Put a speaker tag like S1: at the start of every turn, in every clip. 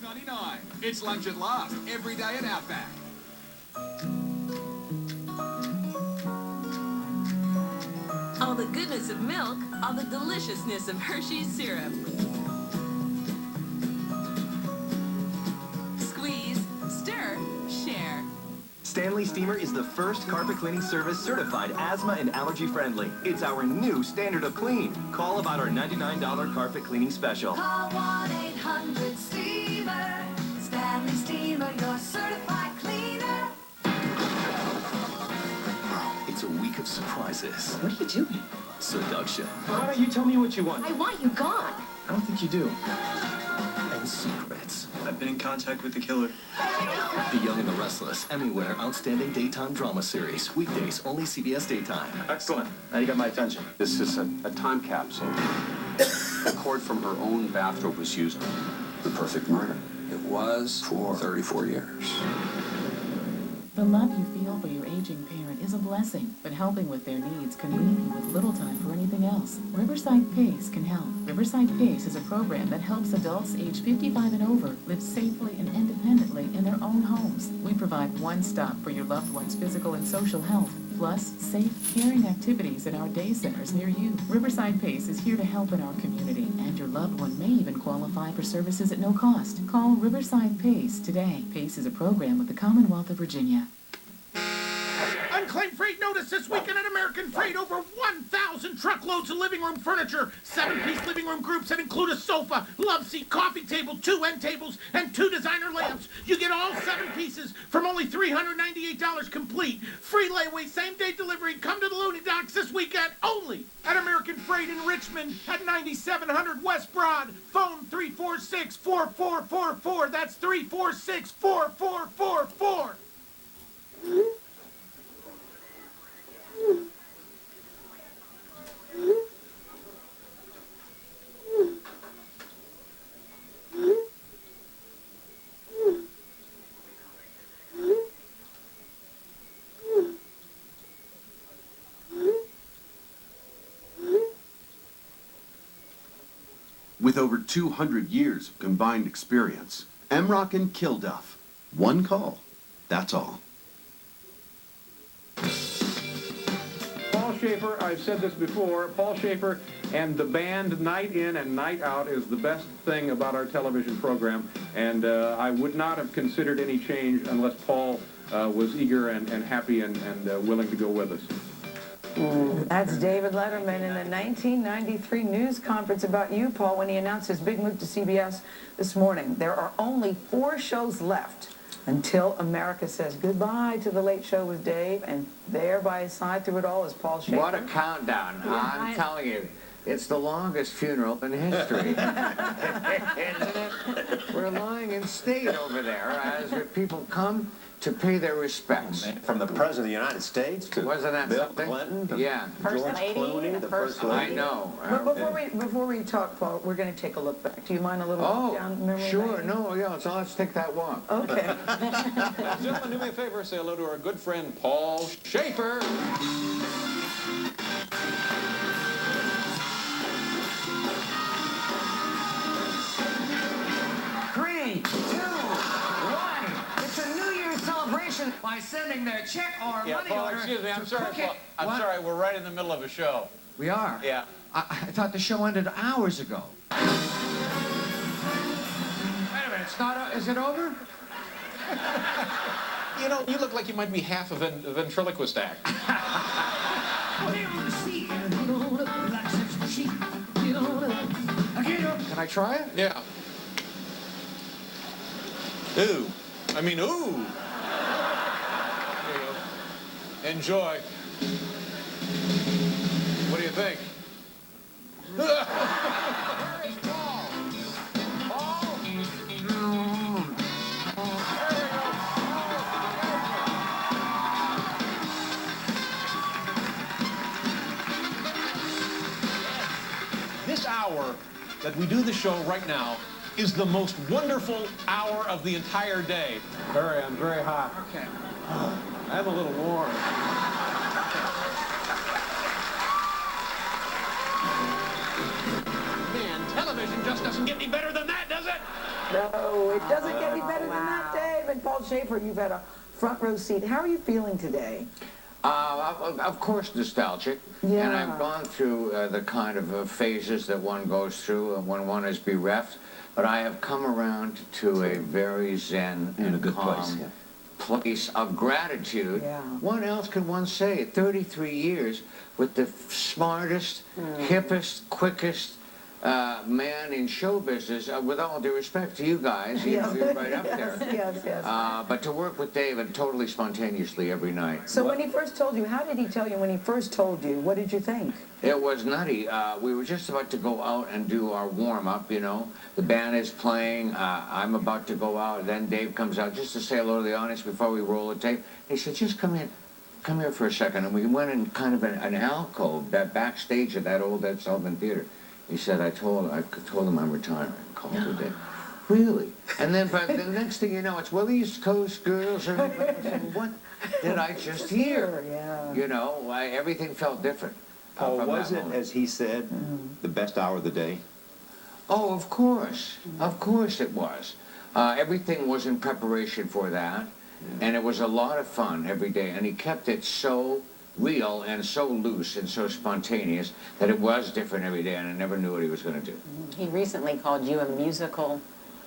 S1: $6.99. It's lunch at last, every day at Outback.
S2: All the goodness of milk, all the deliciousness of Hershey's syrup. Squeeze, stir, share.
S3: Stanley Steamer is the first carpet cleaning service certified asthma and allergy friendly. It's our new standard of clean. Call about our $99 carpet cleaning special.
S4: Call 1-800-STEAMER. Stanley Steamer, your certified cleaner.
S3: It's a week of surprises.
S5: What are you doing?
S3: Seduction.
S6: Why don't you tell me what you want?
S5: I want you gone.
S6: I don't think you do.
S3: And secrets.
S6: I've been in contact with the killer.
S3: The Young and the Restless, Emmy-winner, outstanding daytime drama series. Weekdays, only CBS Daytime.
S6: Excellent. Now you got my attention.
S7: This is a time capsule. A cord from her own bathrobe was used. The perfect murder. It was for 34 years.
S8: The love you feel for your aging parent is a blessing, but helping with their needs can leave you with little time for anything else. Riverside PACE can help. Riverside PACE is a program that helps adults age 55 and over live safely and independently in their own homes. We provide one stop for your loved one's physical and social health, plus safe, caring activities in our day centers near you. Riverside PACE is here to help in our community, and your loved one may even qualify for services at no cost. Call Riverside PACE today. PACE is a program with the Commonwealth of Virginia.
S9: Unclaimed freight notice this weekend at American Freight. Over 1,000 truckloads of living room furniture. 7-piece living room groups that include a sofa, love seat, coffee table, 2 end tables, and 2 designer lamps. You get all 7 pieces from only $398 complete. Free layaway, same-day delivery. Come to the loading docks this weekend only at American Freight in Richmond at 9700 West Broad. Phone 346-4444. That's 346-4444.
S10: With over 200 years of combined experience, Emrock and Kilduff. One call, that's all.
S11: Paul Schaefer, I've said this before, Paul Schaefer and the band Night In and Night Out is the best thing about our television program, and I would not have considered any change unless Paul was eager and happy and willing to go with us.
S12: That's David Letterman in the 1993 news conference about you, Paul, when he announced his big move to CBS this morning. There are only 4 shows left until America says goodbye to The Late Show with Dave, and there by his side through it all is Paul Schaefer.
S13: What a countdown. I'm telling you, it's the longest funeral in history. Isn't it? We're lying in state over there as people come to pay their respects.
S14: From the President of the United States to
S13: Wasn't that
S14: Bill
S13: something?
S14: Clinton to
S13: Yeah.
S14: George Clooney, the First Lady.
S13: I know.
S12: But before we talk, Paul, we're going to take a look back. Do you mind a little walk down memory
S13: sure.
S12: lane?
S13: No, yeah, so let's take that walk.
S12: Okay.
S6: Gentlemen, do me a favor, say hello to our good friend Paul Schaefer.
S15: 3, 2, 1. It's a New Year's celebration by sending their check or money
S6: Paul,
S15: order.
S6: excuse me, I'm sorry,
S15: Paul.
S6: I'm sorry, we're right in the middle of a show.
S13: We are?
S6: Yeah.
S13: I thought the show ended hours ago. Wait a minute, it's not, is it over?
S6: You know, you look like you might be half a ventriloquist act.
S13: Can I try it?
S6: Yeah. Ooh. I mean, ooh. There you go. Enjoy. What do you think? Where is Paul? Paul? This hour that we do the show right now is the most wonderful hour of the entire day.
S11: I'm very hot.
S15: Okay.
S11: I'm a little warm.
S6: Man, television just doesn't get any better than that, does it?
S12: No, it doesn't get any better than that, Dave. And Paul Schaefer, you've had a front row seat. How are you feeling today?
S13: Of course, nostalgic.
S12: Yeah.
S13: And I've gone through the kind of phases that one goes through when one is bereft. But I have come around to a very zen and calm place of gratitude.
S12: Yeah.
S13: What else can one say? 33 years with the smartest, hippest, quickest man in show business, with all due respect to you guys, you know, you're right up there.
S12: Yes.
S13: But to work with David totally spontaneously every night.
S12: So when he first told you, how did he tell you when he first told you? What did you think?
S13: It was nutty. We were just about to go out and do our warm-up, you know. The band is playing. I'm about to go out. Then Dave comes out just to say hello to the audience before we roll the tape. He said, just come here for a second. And we went in kind of an alcove, that backstage of that old Ed Sullivan Theater. He said, I told him I'm retiring. Called today. Really? And then but the next thing you know, it's, well, East Coast girls are... What did I just hear?
S12: Yeah.
S13: You know, everything felt different.
S14: Paul, was it, as he said, the best hour of the day?
S13: Oh, of course. Of course it was. Everything was in preparation for that, and it was a lot of fun every day, and he kept it so real and so loose and so spontaneous that it was different every day, and I never knew what he was going to do.
S5: He recently called you a musical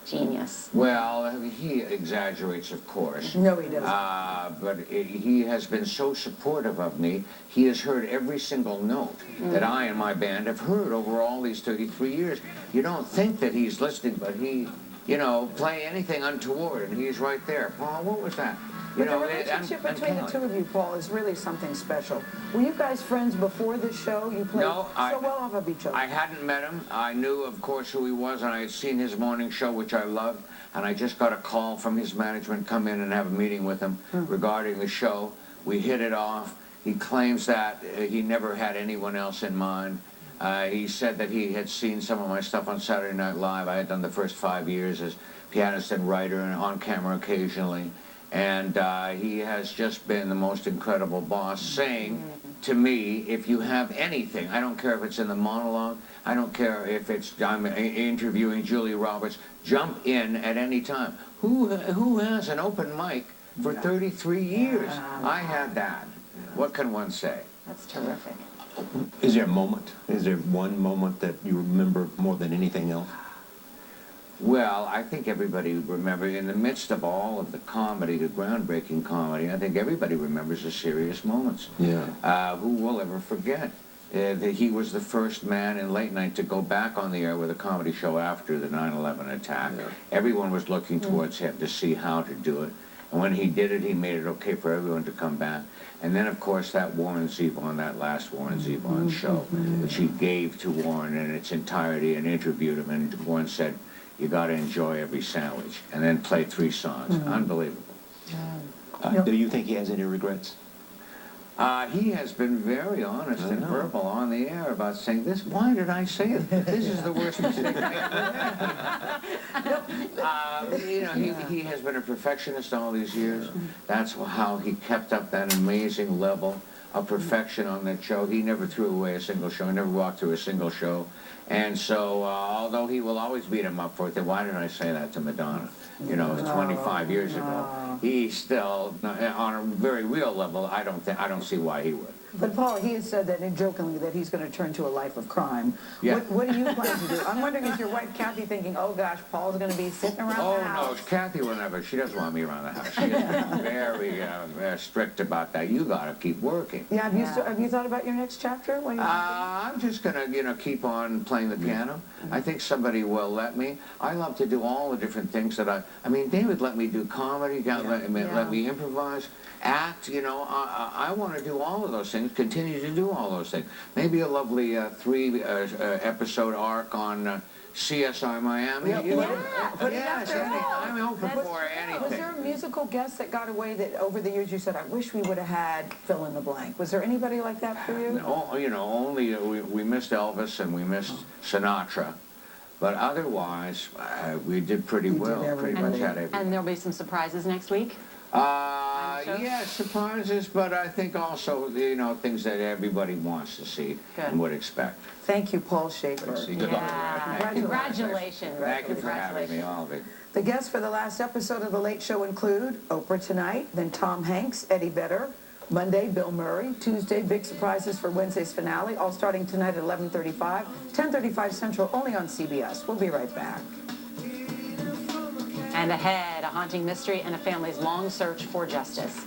S5: genius.
S13: Well, he exaggerates, of course.
S12: No, he doesn't.
S13: But he has been so supportive of me. He has heard every single note that I and my band have heard over all these 33 years. You don't think that he's listening, but he, you know, play anything untoward, and he's right there. Paul, what was that? You
S12: But
S13: know,
S12: the relationship between the two of you, Paul, is really something special. Were you guys friends before the show? You played so well off of each other.
S13: I hadn't met him. I knew, of course, who he was, and I had seen his morning show, which I loved, and I just got a call from his management, come in and have a meeting with him regarding the show. We hit it off. He claims that he never had anyone else in mind. He said that he had seen some of my stuff on Saturday Night Live. I had done the first 5 years as pianist and writer and on camera occasionally. And he has just been the most incredible boss, saying to me, if you have anything, I don't care if it's in the monologue, I don't care if it's I'm interviewing Julia Roberts, jump in at any time. Who has an open mic for 33 years? I had that. What can one say?
S5: That's terrific.
S14: Is there a moment? Is there one moment that you remember more than anything else?
S13: Well, I think everybody remembers, in the midst of all of the comedy, the groundbreaking comedy, I think everybody remembers the serious moments.
S14: Yeah.
S13: Who will ever forget? He was the first man in late night to go back on the air with a comedy show after the 9/11 attack. Yeah. Everyone was looking towards him to see how to do it. And when he did it, he made it okay for everyone to come back. And then, of course, that Warren Zevon, that last Warren Zevon show, which he gave to Warren in its entirety and interviewed him. And Warren said, you got to enjoy every sandwich, and then play 3 songs. Unbelievable.
S14: Do you think he has any regrets?
S13: He has been very honest and verbal on the air about saying this. Why did I say it? This is the worst mistake I ever made. You know, he has been a perfectionist all these years. That's how he kept up that amazing level of perfection on that show. He never threw away a single show. He never walked through a single show. And so, although he will always beat him up for it, then why did I say that to Madonna? You know, 25 years ago. He still, on a very real level, I don't see why he would.
S12: But Paul, he has said that, and jokingly, that he's going to turn to a life of crime.
S13: Yeah.
S12: What do you plan to do? I'm wondering, is your wife Kathy thinking, oh gosh, Paul's going to be sitting around the house?
S13: Oh no, Kathy will never. She doesn't want me around the house. She is very strict about that. You got to keep working.
S12: Yeah. Have you thought about your next chapter?
S13: I'm just going to keep on playing the piano. I think somebody will let me. I love to do all the different things that I mean, David let me do comedy. Let me improvise. Act, you know, I want to do all of those things, continue to do all those things. Maybe a lovely 3-episode arc on CSI Miami. Yes, I'm open for anything.
S12: Was there a musical guest that got away that over the years you said, I wish we would have had fill in the blank? Was there anybody like that for you?
S13: No, you know, only we missed Elvis and we missed Sinatra. But otherwise, we did pretty well. Pretty much had everything.
S5: And there'll be some surprises next week? shows?
S13: Yeah, surprises, but I think also, you know, things that everybody wants to see and would expect.
S12: Thank you, Paul Schaefer.
S13: Good luck.
S5: Congratulations.
S13: Thank you for having me, all of it.
S12: The guests for the last episode of The Late Show include Oprah tonight, then Tom Hanks, Eddie Vedder, Monday, Bill Murray, Tuesday, big surprises for Wednesday's finale, all starting tonight at 11:35, 10:35 Central, only on CBS. We'll be right back.
S5: And ahead, a haunting mystery and a family's long search for justice.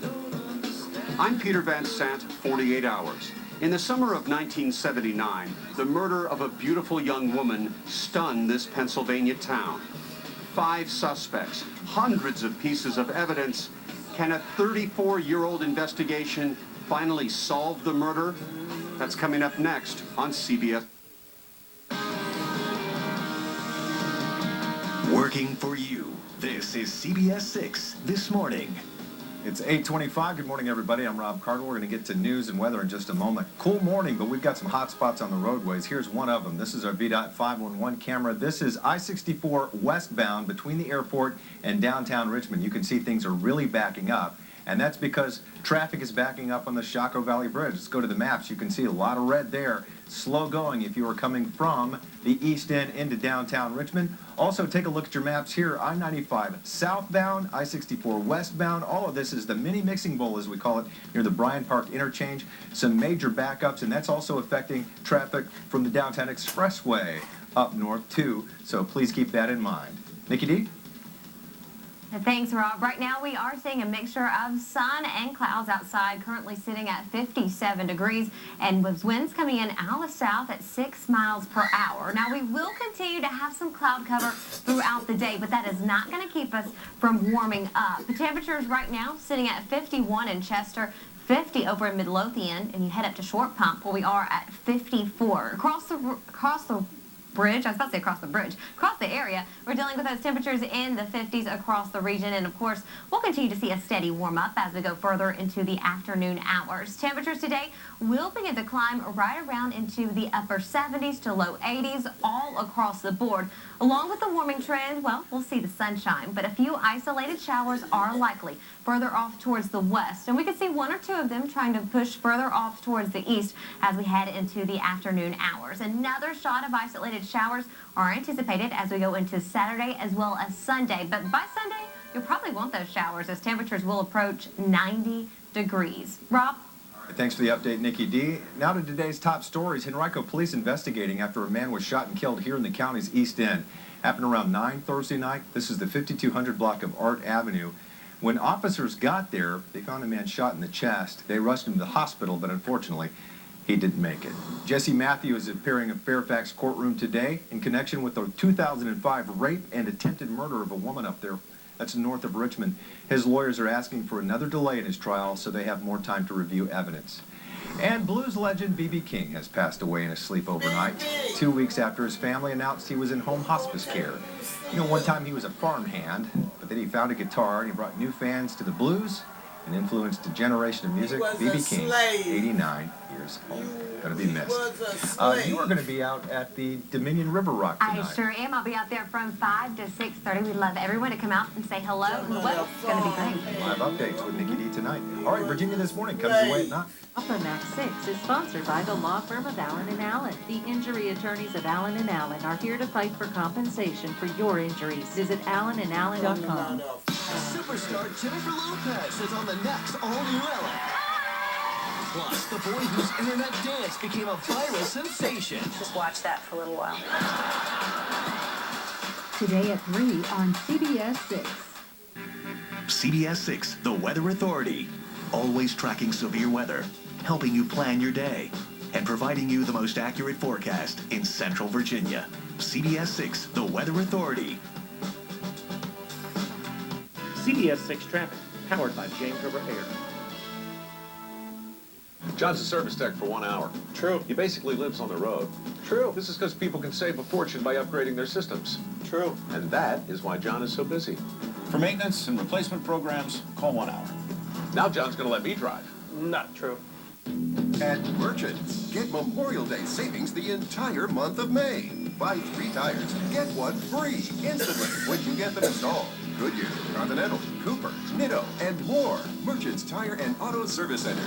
S16: I'm Peter Van Sant, 48 Hours. In the summer of 1979, the murder of a beautiful young woman stunned this Pennsylvania town. 5 suspects, hundreds of pieces of evidence. Can a 34-year-old investigation finally solve the murder? That's coming up next on CBS.
S3: Working for you. This is CBS 6 This Morning.
S17: It's 8:25. Good morning, everybody. I'm Rob Carter. We're going to get to news and weather in just a moment. Cool morning, but we've got some hot spots on the roadways. Here's one of them. This is our VID 511 camera. This is I-64 westbound between the airport and downtown Richmond. You can see things are really backing up, and that's because traffic is backing up on the Chaco Valley Bridge. Let's go to the maps. You can see a lot of red there. Slow going if you are coming from the east end into downtown Richmond. Also, take a look at your maps here. I-95 southbound, I-64 westbound. All of this is the mini mixing bowl, as we call it, near the Bryant Park interchange. Some major backups, and that's also affecting traffic from the downtown expressway up north, too. So please keep that in mind. Nikki D?
S18: Thanks, Rob. Right now we are seeing a mixture of sun and clouds outside, currently sitting at 57 degrees, and with winds coming in out of south at 6 miles per hour. Now we will continue to have some cloud cover throughout the day, but that is not going to keep us from warming up. The temperatures right now sitting at 51 in Chester, 50 over in Midlothian, and you head up to Short Pump where we are at 54. Across the bridge, I was about to say across the bridge, across the area, we're dealing with those temperatures in the 50s across the region, and of course we'll continue to see a steady warm up as we go further into the afternoon hours. Temperatures today will begin to climb right around into the upper 70s to low 80s all across the board. Along with the warming trend, well, we'll see the sunshine, but a few isolated showers are likely further off towards the west, and we could see 1 or 2 of them trying to push further off towards the east as we head into the afternoon hours. Another shot of isolated showers are anticipated as we go into Saturday as well as Sunday, but by Sunday you'll probably want those showers as temperatures will approach 90 degrees. Rob?
S17: Thanks for the update, Nikki D. Now to today's top stories. Henrico police investigating after a man was shot and killed here in the county's East End. Happened around 9 Thursday night. This is the 5200 block of Art Avenue. When officers got there, they found a man shot in the chest. They rushed him to the hospital, but unfortunately, he didn't make it. Jesse Matthews is appearing in Fairfax courtroom today in connection with the 2005 rape and attempted murder of a woman up there. That's north of Richmond. His lawyers are asking for another delay in his trial so they have more time to review evidence. And blues legend B.B. King has passed away in his sleep overnight, 2 weeks after his family announced he was in home hospice care. You know, one time he was a farmhand, but then he found a guitar and he brought new fans to the blues and influenced a generation of music. B.B. King, 89 years old. Going to be missed. You are going to be out at the Dominion River Rock tonight.
S18: I sure am. I'll be out there from 5 to 6:30. We'd love everyone to come out and say hello. And the weather's going to be great.
S17: Live updates with Nikki D tonight. All right, Virginia This Morning comes your way at 9.
S19: Max 6 is sponsored by the law firm of Allen & Allen. The injury attorneys of Allen & Allen are here to fight for compensation for your injuries. Visit AllenandAllen.com.
S3: Superstar Jennifer Lopez is on the next all-new Ellen. Plus, the boy whose internet dance became a viral sensation.
S20: Just watch that for a little while.
S21: Today at 3 on CBS 6.
S3: CBS 6, The Weather Authority. Always tracking severe weather, helping you plan your day, and providing you the most accurate forecast in Central Virginia. CBS 6, The Weather Authority.
S22: CBS 6 Traffic, powered by James River Air.
S6: John's a service tech for 1 hour. True. He basically lives on the road. True. This is because people can save a fortune by upgrading their systems. True. And that is why John is so busy.
S23: For maintenance and replacement programs, call 1 hour.
S6: Now John's going to let me drive.
S23: Not true.
S24: At Merchant, get Memorial Day savings the entire month of May. Buy 3 tires, get 1 free instantly when you get them installed. Goodyear, Continental, Cooper, Nitto, and more. Merchants Tire and Auto Service Center.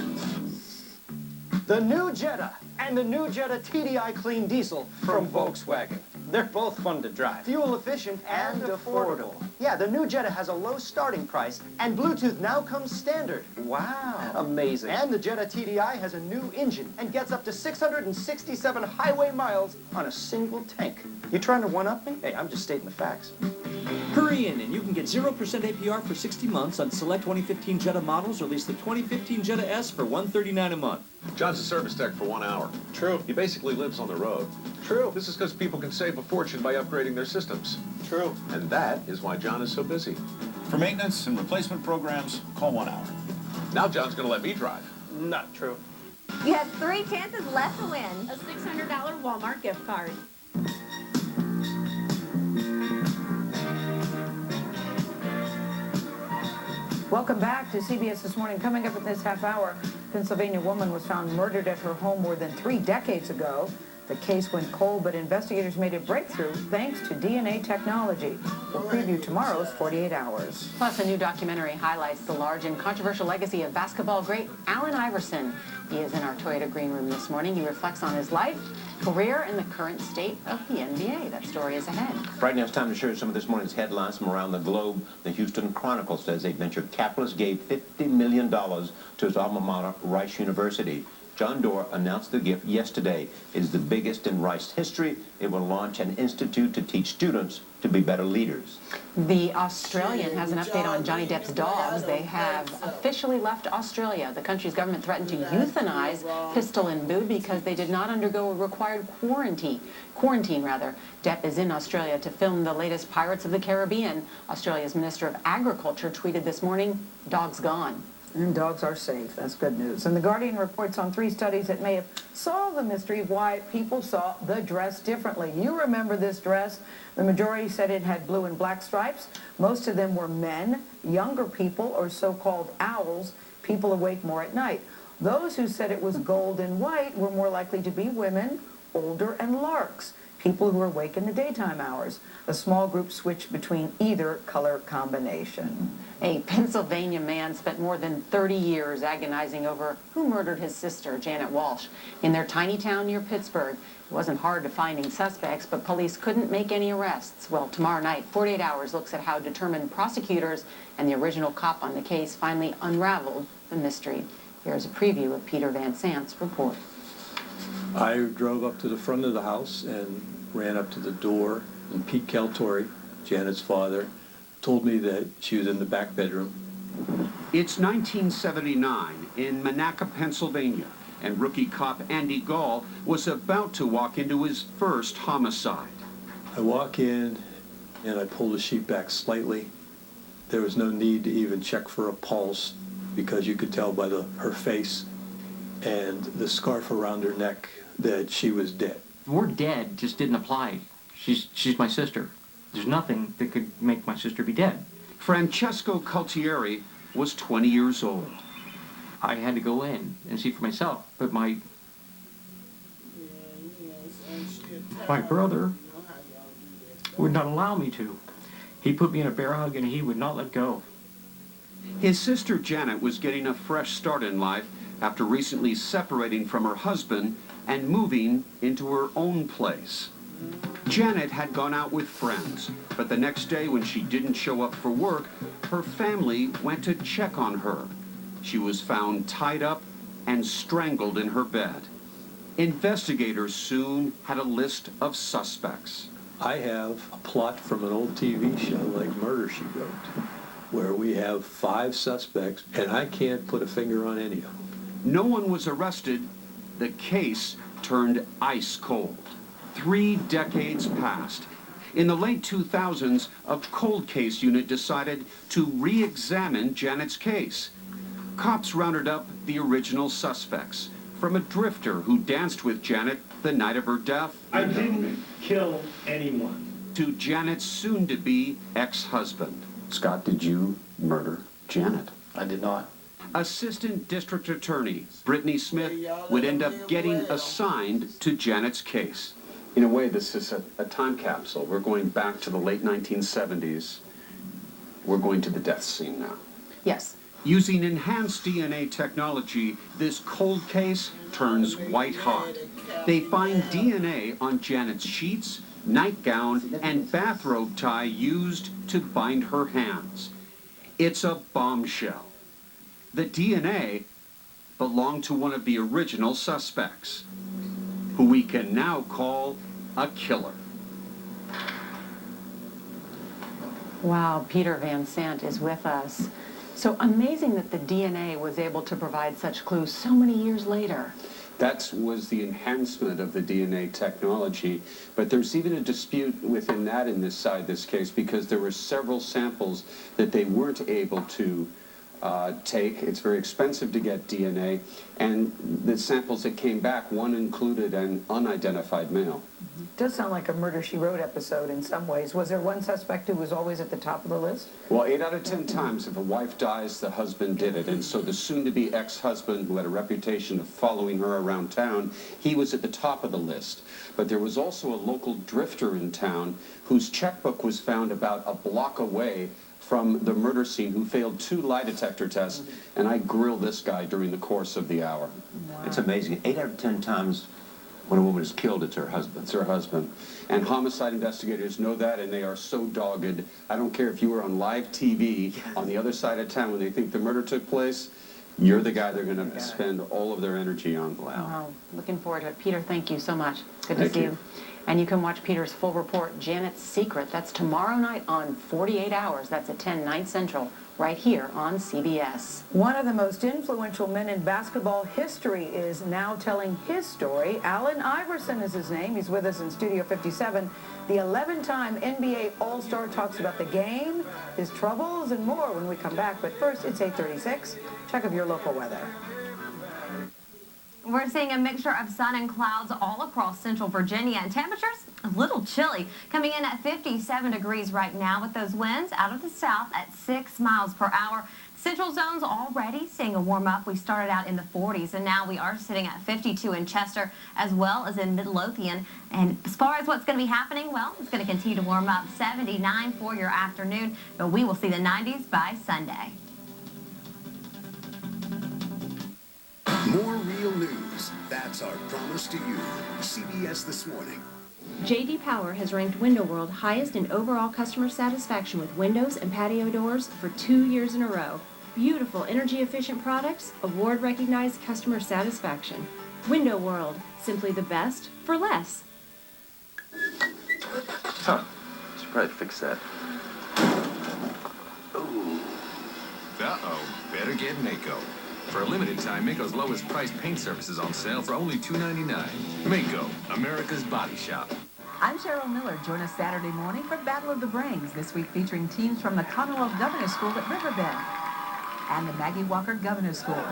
S1: The new Jetta and the new Jetta TDI Clean Diesel from Volkswagen. They're both fun to drive. Fuel efficient and affordable. Yeah, the new Jetta has a low starting price and Bluetooth now comes standard. Wow. Amazing. And the Jetta TDI has a new engine and gets up to 667 highway miles on a single tank. You trying to one-up me? Hey, I'm just stating the facts.
S2: Hurry in and you can get 0% APR for 60 months on select 2015 Jetta models or lease the 2015 Jetta S for $139 a month.
S6: John's a service tech for 1 hour.
S1: True.
S6: He basically lives on the road.
S1: True.
S6: This is because people can save a fortune by upgrading their systems.
S1: True.
S6: And that is why John is so busy.
S23: For maintenance and replacement programs, call 1 hour.
S6: Now John's going to let me drive.
S1: Not true.
S18: You have 3 chances left to win.
S4: A $600 Walmart gift card.
S12: Welcome back to CBS This Morning. Coming up in this half hour, Pennsylvania woman was found murdered at her home more than 3 decades ago. The case went cold, but investigators made a breakthrough thanks to DNA technology. We'll preview tomorrow's 48 Hours.
S5: Plus, a new documentary highlights the large and controversial legacy of basketball great Allen Iverson. He is in our Toyota Green Room this morning. He reflects on his life, career, and the current state of the NBA. That story is ahead.
S14: Right now it's time to share some of this morning's headlines from around the globe. The Houston Chronicle says a venture capitalist gave $50 million to his alma mater, Rice University. John Doerr announced the gift yesterday. It is the biggest in Rice history. It will launch an institute to teach students to be better leaders.
S5: The Australian has an update on Johnny Depp's dogs. They have officially left Australia. The country's government threatened to euthanize Pistol and Boo because they did not undergo a required quarantine. Depp is in Australia to film the latest Pirates of the Caribbean. Australia's Minister of Agriculture tweeted this morning, "Dogs gone."
S12: And dogs are safe. That's good news. And The Guardian reports on 3 studies that may have solved the mystery of why people saw the dress differently. You remember this dress. The majority said it had blue and black stripes. Most of them were men, younger people, or so-called owls, people awake more at night. Those who said it was gold and white were more likely to be women, older, and larks, people who were awake in the daytime hours. A small group switched between either color combination.
S5: A Pennsylvania man spent more than 30 years agonizing over who murdered his sister, Janet Walsh, in their tiny town near Pittsburgh. It wasn't hard to finding suspects, but police couldn't make any arrests. Well, tomorrow night, 48 Hours looks at how determined prosecutors and the original cop on the case finally unraveled the mystery. Here's a preview of Peter Van Sant's report.
S20: I drove up to the front of the house and ran up to the door, and Pete Keltori, Janet's father, told me that she was in the back bedroom.
S16: It's 1979 in Monaca, Pennsylvania, and rookie cop Andy Gall was about to walk into his first homicide.
S20: I walk in and I pull the sheet back slightly. There was no need to even check for a pulse because you could tell by her face and the scarf around her neck that she was dead.
S25: The word dead just didn't apply. She's my sister. There's nothing that could make my sister be dead.
S16: Francesco Cultieri was 20 years old.
S25: I had to go in and see for myself, but my brother would not allow me to. He put me in a bear hug and he would not let go.
S16: His sister Janet was getting a fresh start in life after recently separating from her husband and moving into her own place. Janet had gone out with friends, but the next day when she didn't show up for work, her family went to check on her. She was found tied up and strangled in her bed. Investigators soon had a list of suspects.
S20: I have a plot from an old TV show like Murder, She Wrote, where we have 5 suspects, and I can't put a finger on any of them.
S16: No one was arrested. The case turned ice cold. 3 decades passed. In the late 2000s, a cold case unit decided to re-examine Janet's case. Cops rounded up the original suspects, from a drifter who danced with Janet the night of her death.
S20: I didn't kill anyone.
S16: To Janet's soon-to-be ex-husband.
S7: Scott, did you murder Janet?
S1: I did not.
S16: Assistant District Attorney Brittany Smith would end up getting assigned to Janet's case.
S7: In a way, this is a time capsule. We're going back to the late 1970s.
S16: We're going to the death scene now.
S5: Yes.
S16: Using enhanced DNA technology, this cold case turns white hot. They find DNA on Janet's sheets, nightgown, and bathrobe tie used to bind her hands. It's a bombshell. The DNA belonged to one of the original suspects, who we can now call a killer.
S5: Wow, Peter Van Sant is with us. So amazing that the DNA was able to provide such clues so many years later.
S16: That was the enhancement of the DNA technology, but there's even a dispute within that in this case, because there were several samples that they weren't able to take. It's very expensive to get DNA, and the samples that came back, one included an unidentified male.
S12: It does sound like a Murder, She Wrote episode in some ways. Was there one suspect who was always at the top of the list?
S16: Well, 8 out of 10 times, if a wife dies, the husband did it. And so the soon-to-be ex-husband, who had a reputation of following her around town, he was at the top of the list. But there was also a local drifter in town whose checkbook was found about a block away from the murder scene, who failed 2 lie detector tests, and I grilled this guy during the course of the hour.
S14: Wow. It's amazing. 8 out of 10 times when a woman is killed, it's her husband.
S16: It's her husband. And homicide investigators know that, and they are so dogged. I don't care if you were on live TV on the other side of town when they think the murder took place, you're the guy they're going to spend all of their energy on.
S5: Wow. Looking forward to it. Peter, thank you so much. Good to
S16: Thank
S5: see
S16: you.
S5: you. And you can watch Peter's full report, Janet's Secret. That's tomorrow night on 48 Hours. That's at 10, 9 Central, right here on CBS.
S12: One of the most influential men in basketball history is now telling his story. Allen Iverson is his name. He's with us in Studio 57. The 11-time NBA All-Star talks about the game, his troubles, and more when we come back. But first, it's 8:36. Check of your local weather.
S18: We're seeing a mixture of sun and clouds all across central Virginia, and temperatures a little chilly, coming in at 57 degrees right now with those winds out of the south at 6 miles per hour. Central zone's already seeing a warm up. We started out in the 40s, and now we are sitting at 52 in Chester as well as in Midlothian. And as far as what's going to be happening, well, it's going to continue to warm up. 79 for your afternoon, but we will see the 90s by Sunday.
S8: More real news. That's our promise to you. CBS This Morning.
S9: J.D. Power has ranked Window World highest in overall customer satisfaction with windows and patio doors for 2 years in a row. Beautiful, energy-efficient products, award-recognized customer satisfaction. Window World, simply the best for less.
S10: Huh. Should probably fix that.
S11: Ooh. Uh-oh. Better get Mako. For a limited time, Mako's lowest priced paint surface is on sale for only $2.99. Mako, America's body shop.
S15: I'm Cheryl Miller. Join us Saturday morning for Battle of the Brains, this week featuring teams from the Commonwealth Governor's School at Riverbend and the Maggie Walker Governor's School.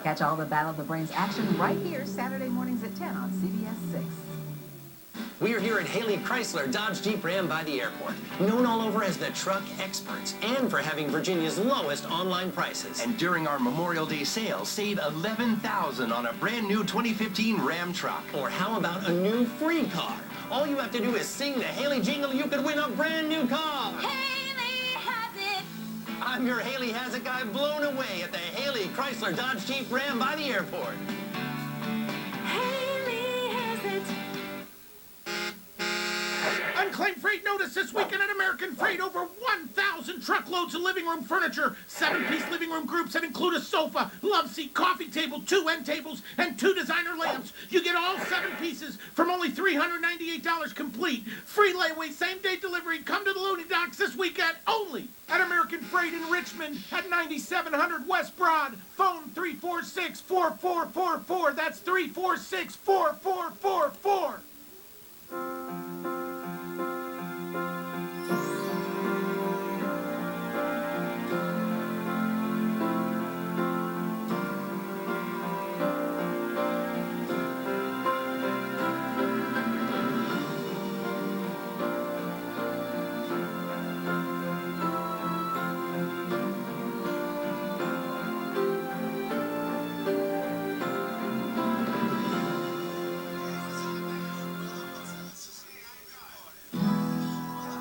S15: Catch all the Battle of the Brains action right here Saturday mornings at 10 on CBS 6.
S26: We are here at Haley Chrysler Dodge Jeep Ram by the airport, known all over as the truck experts, and for having Virginia's lowest online prices.
S27: And during our Memorial Day sale, save $11,000 on a brand new 2015 Ram truck.
S26: Or how about a new free car? All you have to do is sing the Haley jingle, you could win a brand new car.
S18: Haley has it.
S26: I'm your Haley Has It guy, blown away at the Haley Chrysler Dodge Jeep Ram by the airport.
S18: Haley has it.
S28: Unclaimed freight notice this weekend at American Freight. Over 1,000 truckloads of living room furniture. 7-piece living room groups that include a sofa, love seat, coffee table, 2 end tables, and 2 designer lamps. You get all 7 pieces from only $398 complete. Free layaway, same-day delivery. Come to the loading docks this weekend only at American Freight in Richmond at 9700 West Broad. Phone 346-4444. That's 346-4444.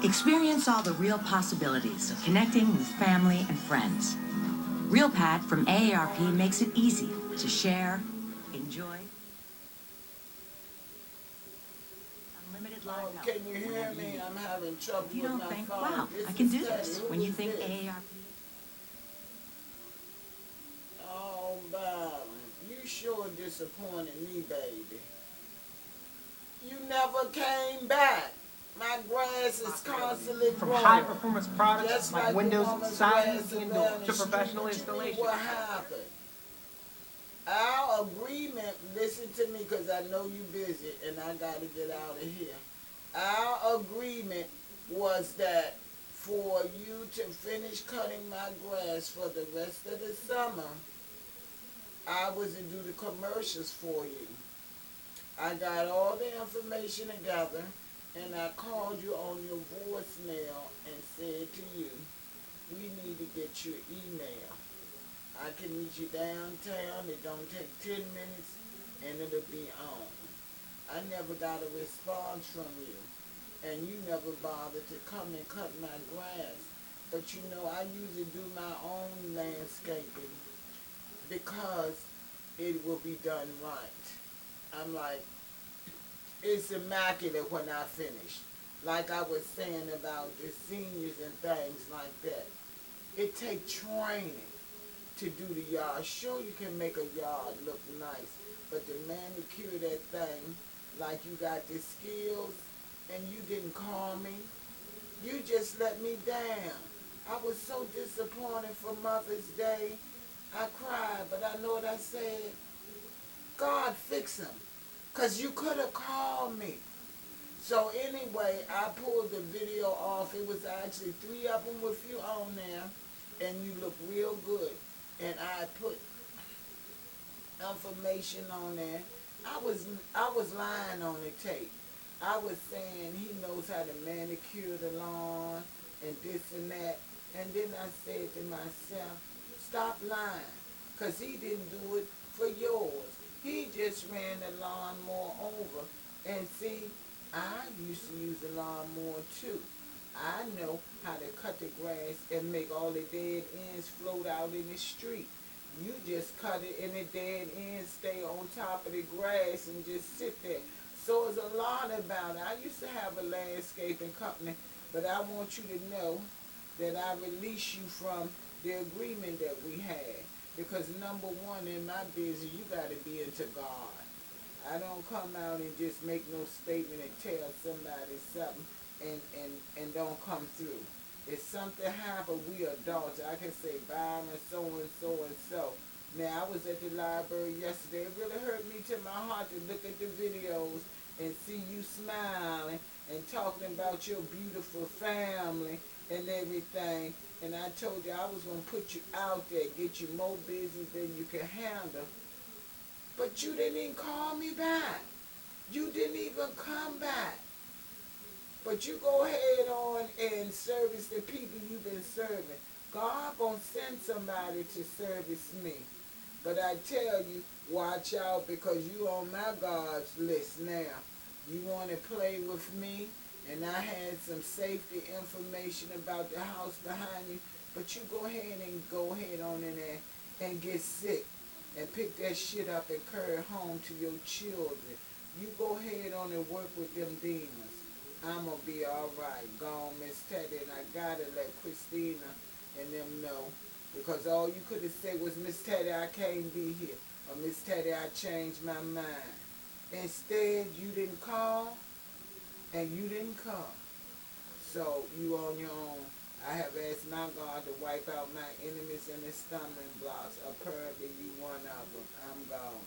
S2: Experience all the real possibilities of connecting with family and friends. RealPad from AARP makes it easy to share, enjoy. Unlimited live help.
S3: Can you hear me? I'm having trouble
S2: If you
S3: with
S2: don't
S3: my
S2: think,
S3: phone.
S2: wow,
S3: This
S2: I can
S3: is
S2: do
S3: Teddy.
S2: this.
S3: Who
S2: When you
S3: is
S2: think
S3: this?
S2: AARP.
S3: Oh, Byron, you sure disappointed me, baby. You never came back. My grass is constantly
S13: From
S3: growing.
S13: high-performance products
S3: Just
S13: like
S3: like
S13: windows,
S3: the woman's
S13: siding,
S3: grass
S13: and
S3: down
S13: doors
S3: the
S13: to
S3: street.
S13: professional
S3: What you mean,
S13: installation.
S3: what happened? Our agreement, listen to me because I know you busy and I got to get out of here. Our agreement was that for you to finish cutting my grass for the rest of the summer, I was to do the commercials for you. I got all the information together and I called you on your voicemail and said to you, we need to get your email. I can meet you downtown. It don't take 10 minutes and it'll be on. I never got a response from you. And you never bothered to come and cut my grass. But you know, I usually do my own landscaping because it will be done right. I'm like, it's immaculate when I finish. Like I was saying about the seniors and things like that. It takes training to do the yard. Sure, you can make a yard look nice, but to manicure that thing like you got the skills and you didn't call me, you just let me down. I was so disappointed for Mother's Day. I cried, but I know what I said. God fix him, because you could have called me. So anyway, I pulled the video off. It was actually 3 of them with you on there, and you look real good. And I put information on there. I was lying on the tape. I was saying he knows how to manicure the lawn and this and that. And then I said to myself, stop lying, because he didn't do it for yours. He just ran the lawnmower over. And see, I used to use the lawnmower too. I know how to cut the grass and make all the dead ends float out in the street. You just cut it and the dead ends stay on top of the grass and just sit there. So it's a lot about it. I used to have a landscaping company, but I want you to know that I release you from the agreement that we had. Because number one, in my business, you got to be into God. I don't come out and just make no statement and tell somebody something and don't come through. If something happened, we adults. I can say Byron so and so and so. Now, I was at the library yesterday. It really hurt me to my heart to look at the videos and see you smiling and talking about your beautiful family and everything. And I told you I was going to put you out there, get you more business than you can handle. But you didn't even call me back. You didn't even come back. But you go ahead on and service the people you've been serving. God gonna send somebody to service me. But I tell you, watch out, because you on my God's list now. You want to play with me, and I had some safety information about the house behind you, but you go ahead on in there and get sick and pick that shit up and carry it home to your children. You go ahead on and work with them demons. I'm going to be all right. Gone, Miss Teddy, and I got to let Christina and them know. Because all you could have said was, Miss Teddy, I can't be here. Or, Miss Teddy, I changed my mind. Instead, you didn't call, and you didn't come. So, you on your own. I have asked my God to wipe out my enemies and the stumbling blocks. Apparently, you one of them. I'm gone.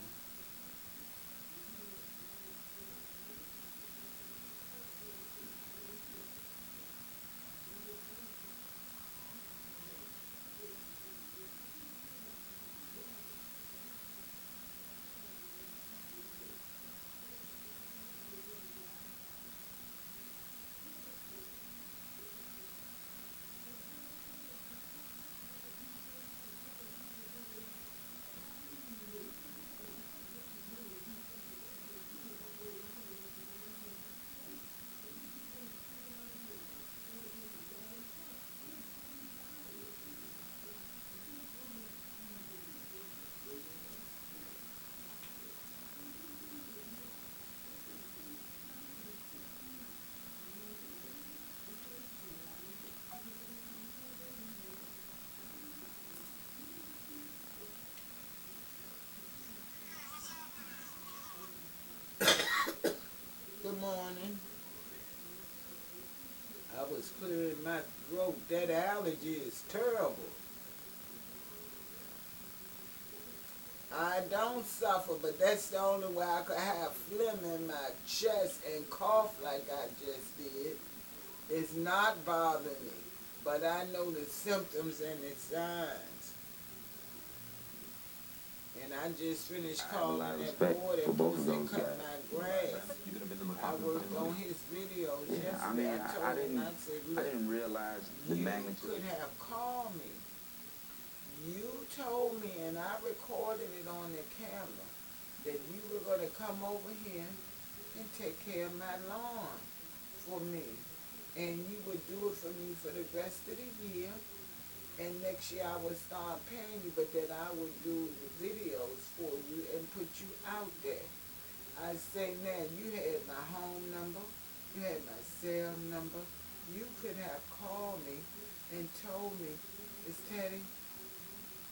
S3: was clearing my throat. That allergy is terrible. I don't suffer, but that's the only way I could have phlegm in my chest and cough like I just did. It's not bothering me, but I know the symptoms and the signs. And I just finished calling that boy that supposed to cut my grass. I worked on his videos yesterday. I told him, I said, look,
S10: I didn't realize the magnitude.
S3: You could have called me. You told me, and I recorded it on the camera, that you were going to come over here and take care of my lawn for me. And you would do it for me for the rest of the year. And next year I would start paying you, but that I would do the videos for you and put you out there. I say, man, you had my home number, you had my cell number. You could have called me and told me, Miss Teddy,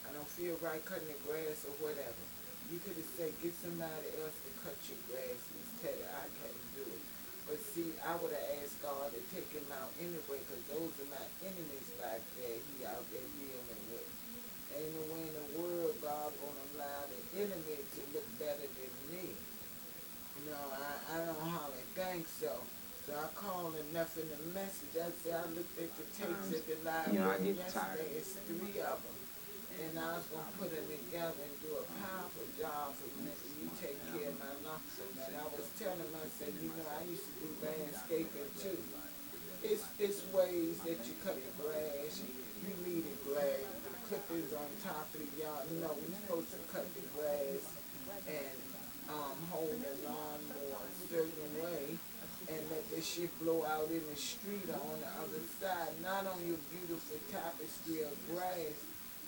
S3: I don't feel right cutting the grass or whatever. You could have said, get somebody else to cut your grass, Miss Teddy, I can't do it. But see, I would have asked God to take him out anyway, because those are my enemies back there he out there dealing with. Ain't no way in the world God gonna allow the enemy to look better than me. You know, I don't hardly think so. So I called and left in the message. I said, I looked at the tapes at the library yesterday. It's 3 of them. And I was going to put them together and do a powerful job for you. You take care of my lawn. And I was telling him, I said, you know, I used to do landscaping too. It's ways that you cut the grass. You leave the grass. The clippings on top of the yard. No, we're supposed to cut the grass and hold the lawnmower a certain way and let this shit blow out in the street or on the other side, not on your beautiful tapestry of grass.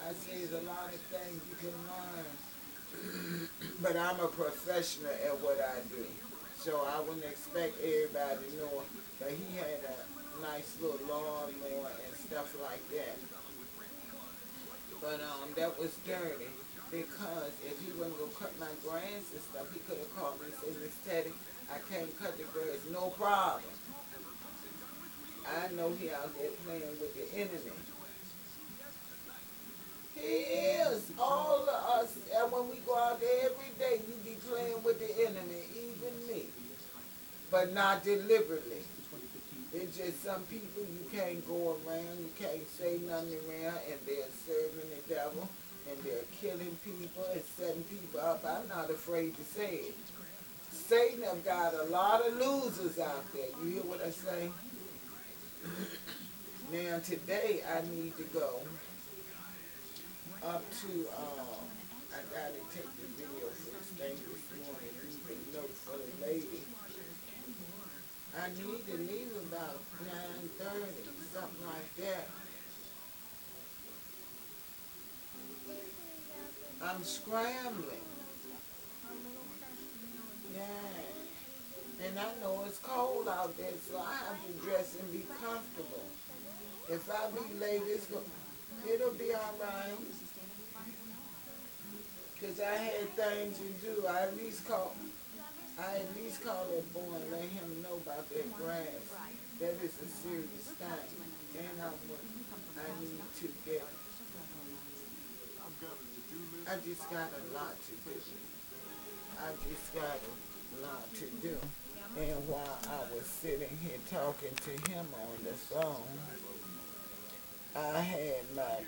S3: I say there's a lot of things you can learn, but I'm a professional at what I do, so I wouldn't expect everybody to know that he had a nice little lawnmower and stuff like that. But that was dirty, because if he wasn't going to cut my grass and stuff, he could have called me and said, Miss Teddy, I can't cut the grass, no problem. I know he out there playing with the enemy. He is. All of us, and when we go out there every day, you be playing with the enemy, even me. But not deliberately. It's just some people you can't go around, you can't say nothing around, and they're serving the devil, and they're killing people and setting people up. I'm not afraid to say it. Satan have got a lot of losers out there. You hear what I say? Now today I need to go up to, I gotta take the video for this thing this morning, leave a note for the lady. I need to leave about 9:30, something like that. I'm scrambling. Yeah. And I know it's cold out there, so I have to dress and be comfortable. If I be late, it'll be alright. Because I had things to do. I at least call that boy and let him know about that grass. That is a serious thing. And I need to get, I just got a lot to do. I just got a lot to do. And while I was sitting here talking to him on the phone, I had my